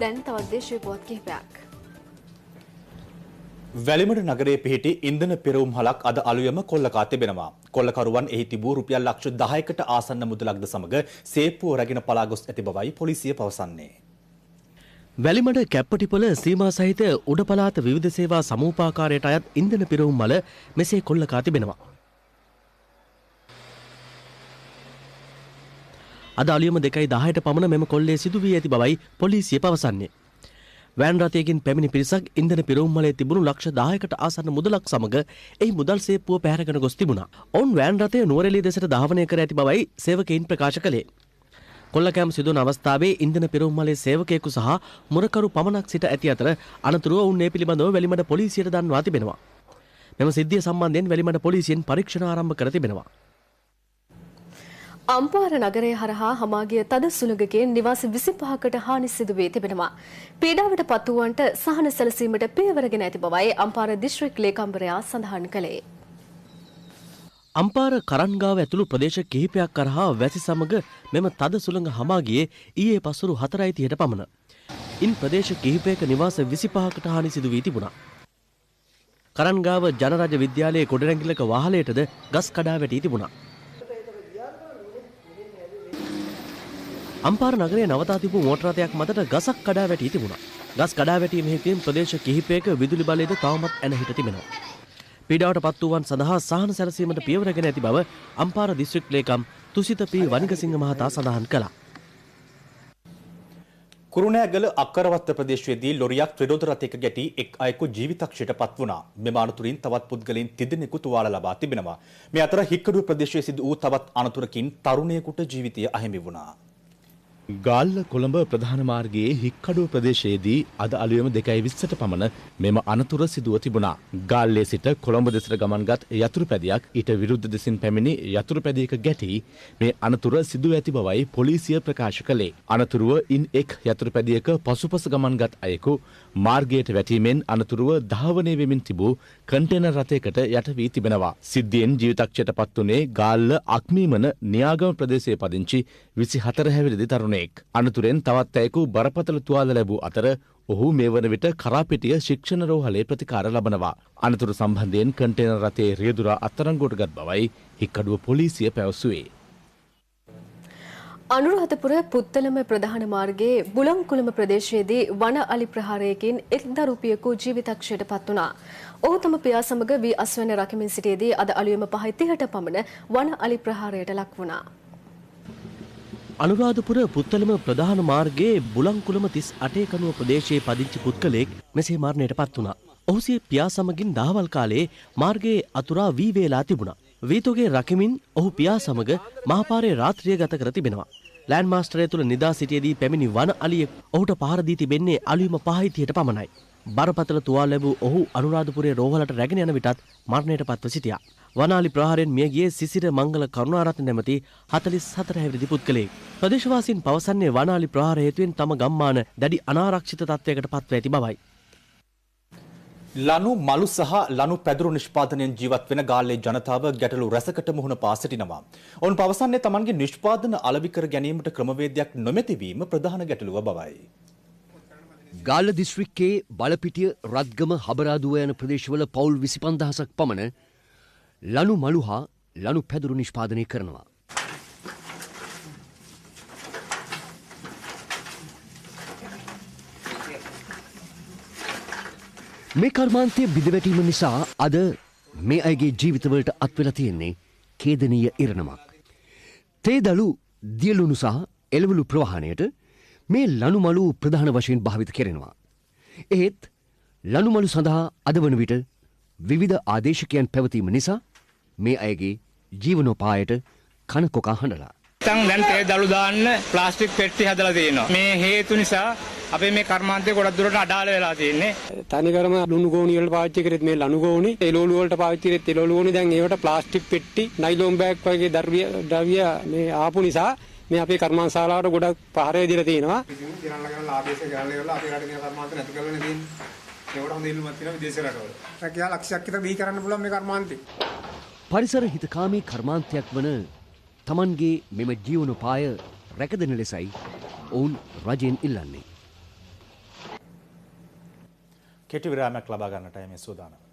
දැන් තවත් දේශීය පුවත් කිහිපයක්. වැලිමඩ නගරයේ පිහිටි ඉන්ධන පෙරවුම් හලක් අද අලුයම කොල්ලකා තිබෙනවා. කොල්ලකරුවන් එහි තිබූ රුපියල් ලක්ෂ 10කට ආසන්න මුදලක්ද සමග සේප්පුව රැගෙන පලා ගොස් ඇති බවයි පොලිසිය පවසන්නේ. වැලිමඩ කැප්පටිපොළ සීමා සහිත උඩ පළාත විවිධ සේවා සමූපාකාරයට අයත් ඉන්ධන පෙරවුම් මල මෙසේ කොල්ලකා තිබෙනවා. අද අලුයම 2:10ට පමණ මෙම කොල්ලේ සිදු වී ඇති බවයි පොලිසිය පවසන්නේ. වෑන් රථයකින් පැමිණි පිරිසක් ඉන්ධන පෙරවුම් මලේ තිබුණු ලක්ෂ 10කට ආසන්න මුදලක් සමග එහි මුදල් සේප්පුව පැහැරගෙන ගොස් තිබුණා. ඔවුන් වෑන් රථය නුවරඑළිය දෙසට ධාවනය කර ඇති බවයි සේවකයින් ප්‍රකාශ කළේ. කොල්ලකෑම සිදුවන අවස්ථාවේ ඉන්ධන පෙරවුම් මලේ සේවකයෙකු සහ මුරකරු පමණක් සිට ඇති අතර අනතුරුව ඔවුන් මේ පිළිබඳව වැලිමඩ පොලිසියට දන්වා තිබෙනවා. මෙම සිද්ධිය සම්බන්ධයෙන් වැලිමඩ පොලිසියෙන් පරීක්ෂණ ආරම්භ කර තිබෙනවා. අම්පාර නගරය හරහා හමාගිය තද සුළඟකින් නිවාස 25කට හානි සිදු වී තිබෙනවා. පීඩාවට පත් වූවන්ට සහන සැලසීමට පියවරගෙන ඇති බවයි අම්පාර දිස්ත්‍රික් ලේකම්වරයා සඳහන් කළේ. අම්පාර කරන්ගාව ඇතුළු ප්‍රදේශ කිහිපයක් කරහා වැසි සමග මෙම තද සුළඟ හමා ගියේ ඊයේ පසුරු 4:30ට පමණ. ඉන් ප්‍රදේශ කිහිපයක නිවාස 25කට හානි සිදු වී තිබුණා. කරන්ගාව ජනරජ විද්‍යාලයේ ගොඩනැගිල්ලක වාහලයටද ගස් කඩා වැටී තිබුණා. අම්පාර නගරයේ නවතා තිබූ මෝටර රථයක් මතට ගසක් කඩා වැටී තිබුණා. ගස් කඩා වැටීම හේතුවෙන් ප්‍රදේශ කිහිපයක විදුලි බලයද තවමත් ඇන හිට තිබෙනවා. පීඩාවට පත් වූවන් සඳහා සහන සැලසීමට පියවරගෙන ඇති බව අම්පාර දිස්ත්‍රික් ලේකම් තුසිත පී වනිගසිංහ මහතා සඳහන් කළා. කුරුණෑගල අක්කරවත්ත ප්‍රදේශයේදී ලොරියක් ත්‍රිරෝද රථයක ගැටි එක් අයෙකු ජීවිතක්ෂයට පත් වුණා. මෙම අනතුරින් තවත් පුද්ගලයන් තිදෙනෙකු තුවාල ලබා තිබෙනවා. මේ අතර හික්කඩුව ප්‍රදේශයේ සිදු වූ තවත් අනතුරකින් තරුණයෙකුට ජීවිතය අහිමි වුණා. ගාල්ල කොළඹ ප්‍රධාන මාර්ගයේ හික්කඩුව ප්‍රදේශයේදී අද අලුයම 2:20ට පමණ මෙම අනතුර සිදුව තිබුණා. ගාල්ලේ සිට කොළඹ දෙසට ගමන්ගත් යතුරුපැදියක් ඊට විරුද්ධ දෙසින් පැමිණි යතුරුපැදියක ගැටි මේ අනතුර සිදුව ඇති බවයි පොලිසිය ප්‍රකාශ කළේ. අනතුරුව ඉන් එක් යතුරුපැදියක පසුපස ගමන්ගත් අයෙකු මාර්ගයට වැටීමෙන් අනතුරුව ධාවනය වෙමින් තිබූ කන්ටේනර් රථයකට යට වී තිබෙනවා. සිද්ධියෙන් ජීවිතක්ෂයට පත් වුණේ ගාල්ල අක්මීමන නියාගම ප්‍රදේශයේ පදිංචි 24 හැවිරිදි තරුණයෙක්. අනතුරෙන් තවත් අයෙකු බරපතල තුවාල ලැබූ අතර ඔහු මේ වන විට කරාපිටිය ශික්ෂණ රෝහලේ ප්‍රතිකාර ලබනවා. අනතුරු සම්බන්ධයෙන් කන්ටේනර් රථයේ රියදුරා අත්අඩංගුවට ගත් බවයි හික්කඩුව පොලිසිය පැවසුවේ. අනුරාධපුර පුත්තලම ප්‍රධාන මාර්ගයේ බුලංකුලම ප්‍රදේශයේදී වන අලි ප්‍රහාරයකින් එක් දරුපියෙකු ජීවිතක්ෂයට පත් වුණා. ඔහු තම පියා සමග වී අස්වැන්න රකිමින් සිටියේදී අද අලුයම 5:30ට පමණ වන අලි ප්‍රහාරයට ලක් වුණා. අනුරාධපුර පුත්තලම ප්‍රධාන මාර්ගයේ බුලංකුලම 38 කනුව ප්‍රදේශයේ පදිංචි පුද්ගලයෙක් මෙසේ මරණයට පත් වුණා. ඔහු සිය පියා සමගින් දහවල් කාලයේ මාර්ගයේ අතුරා වී වේලා තිබුණා. වීතෝගේ රකිමින් ඔහු පියා සමග මහපාරේ රාත්‍රිය ගත කර තිබෙනවා. ලෑන්ඩ් මාස්ටරය තුළ නිදා සිටියේදී පැමිණි වන අලියෙක් ඔහුට පහර දී තිබෙන්නේ අලුයම 5:30ට පමණයි. බරපතල තුවාල ලැබූ ඔහු අනුරාධපුරයේ රෝහලට රැගෙන යන විටත් මරණයට පත්ව සිටියා. වනාලි ප්‍රහාරයෙන් මිය ගියේ සිසිර මංගල කරුණාරත්න නැමැති 44 හැවිරිදි පුද්ගලයෙක්. ප්‍රදේශවාසීන් පවසන්නේ වනාලි ප්‍රහාර හේතුවෙන් තම ගම්මාන දැඩි අනාරක්ෂිත තත්ත්වයකට පත්ව ඇති බවයි. ලනු මලු සහ ලනු පැදුරු නිෂ්පාදනයෙන් ජීවත් වෙන ගාල්ලේ ජනතාව ගැටලු රැසකට මුහුණ පා සිටිනවා. ඔවුන් පවසන්නේ තමන්ගේ නිෂ්පාදන අලෙවි කර ගැනීමට ක්‍රමවේදයක් නොමැතිවීම ප්‍රධාන ගැටලුව බවයි. ගාල්ල දිස්ත්‍රික්කයේ බලපිටිය රත්ගම හබරාදුව යන ප්‍රදේශවල පවුල් 25000ක් පමණ ලනු මලු හා ලනු පැදුරු නිෂ්පාදනය කරනවා. මේ කර්මාන්තය බිඳවැටීම නිසා අද මේ අයගේ ජීවිතවලට අත්වෙලා තියෙන්නේ ඛේදනීය ඉරණමක්. තේදළු දියලුණු සහ එළවලු ප්‍රවාහණයට මේ ලනු මලු ප්‍රධාන වශයෙන් භාවිත කෙරෙනවා. එහෙත් ලනු මලු සඳහා අද වන විට විවිධ ආදේශකයන් පැවතීම නිසා මේ අයගේ ජීවනෝපායට කනකොකා හඬලා. දැන් තේදළු දාන්න ප්ලාස්ටික් පෙට්ටි හදලා තියෙනවා. මේ හේතු නිසා අපේ මේ කර්මාන්තය ගොඩක් දුරට අඩාල වෙලා තියෙන්නේ. තනිකරම ලුණු ගෝණි වලට පාවිච්චි කරෙත් මේ ලනු ගෝණි, එළවලු වලට පාවිච්චි කරෙත් එළවලු ගෝණි. දැන් ඒවට ප්ලාස්ටික් පෙට්ටි, නයිලෝන් බෑග් වගේ ද්‍රව්‍ය මේ ආපු නිසා මේ අපේ කර්මාන්තශාලාවට ගොඩක් පහර දීලා තියෙනවා. ගෙනල්ලා ගෙනල්ලා ආදේශ ගාල්ලේ වල අපේ රටේ කර්මාන්ත නැති කරලා තියෙන්නේ. ඒකට හොඳ ඉල්ලුමක් තියෙනවා විදේශ රටවල. රැකියා ලක්ෂයක් විතර බිහි කරන්න පුළුවන් මේ කර්මාන්තේ. පරිසර හිතකාමී කර්මාන්තයක් වන තමන්ගේ මෙම ජීවනෝපාය රැකදෙන ලෙසයි ඔවුන් රජයෙන් ඉල්ලන්නේ. කෙටි විරාමයක් ලබා ගන්නටයි මේ සූදානම.